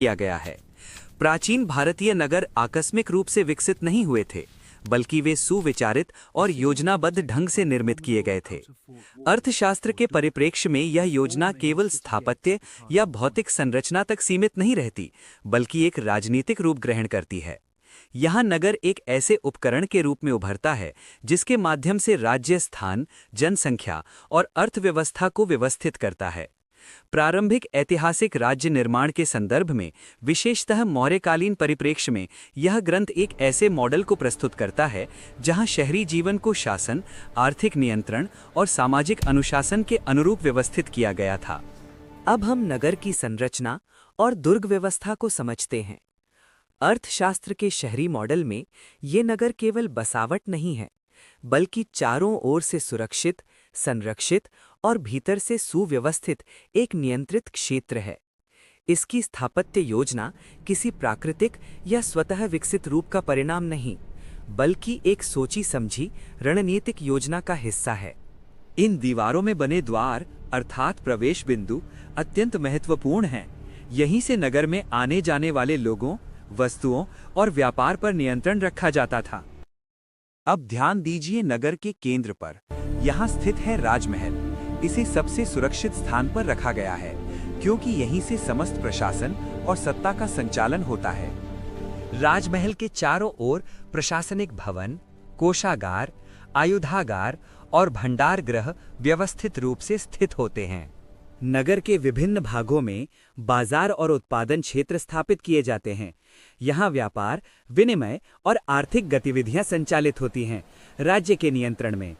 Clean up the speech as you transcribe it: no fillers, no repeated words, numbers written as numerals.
किया गया है। प्राचीन भारतीय नगर आकस्मिक रूप से विकसित नहीं हुए थे, बल्कि वे सुविचारित और योजनाबद्ध ढंग से निर्मित किए गए थे। अर्थशास्त्र के परिप्रेक्ष्य में यह योजना केवल स्थापत्य या भौतिक संरचना तक सीमित नहीं रहती, बल्कि एक राजनीतिक रूप ग्रहण करती है। यहाँ नगर एक ऐसे उपकरण के रूप में उभरता है जिसके माध्यम से राज्य स्थान, जनसंख्या और अर्थव्यवस्था को व्यवस्थित करता है। प्रारंभिक ऐतिहासिक राज्य निर्माण के संदर्भ में, विशेषतः मौर्यकालीन परिप्रेक्ष्य में, यह ग्रंथ एक ऐसे मॉडल को प्रस्तुत करता है जहां शहरी जीवन को शासन, आर्थिक नियंत्रण और सामाजिक अनुशासन के अनुरूप व्यवस्थित किया गया था। अब हम नगर की संरचना और दुर्ग व्यवस्था को समझते हैं। अर्थशास्त्र के शहरी मॉडल में ये नगर केवल बसावट नहीं है, बल्कि चारों ओर से सुरक्षित, संरक्षित और भीतर से सुव्यवस्थित एक नियंत्रित क्षेत्र है। इसकी स्थापत्य योजना किसी प्राकृतिक या स्वतः विकसित रूप का परिणाम नहीं, बल्कि एक सोची समझी रणनीतिक योजना का हिस्सा है। इन दीवारों में बने द्वार अर्थात प्रवेश बिंदु अत्यंत महत्वपूर्ण हैं। यहीं से नगर में आने जाने वाले लोगों, वस्तुओं और व्यापार पर नियंत्रण रखा जाता था। अब ध्यान दीजिए नगर के केंद्र पर। यहाँ स्थित है राजमहल। इसे सबसे सुरक्षित स्थान पर रखा गया है, क्योंकि यहीं से समस्त प्रशासन और सत्ता का संचालन होता है। राजमहल के चारों ओर प्रशासनिक भवन, कोषागार, आयुधागार और भंडार गृह व्यवस्थित रूप से स्थित होते हैं। नगर के विभिन्न भागों में बाजार और उत्पादन क्षेत्र स्थापित किए जाते हैं। यहाँ व्यापार, विनिमय और आर्थिक गतिविधियां संचालित होती हैं, राज्य के नियंत्रण में।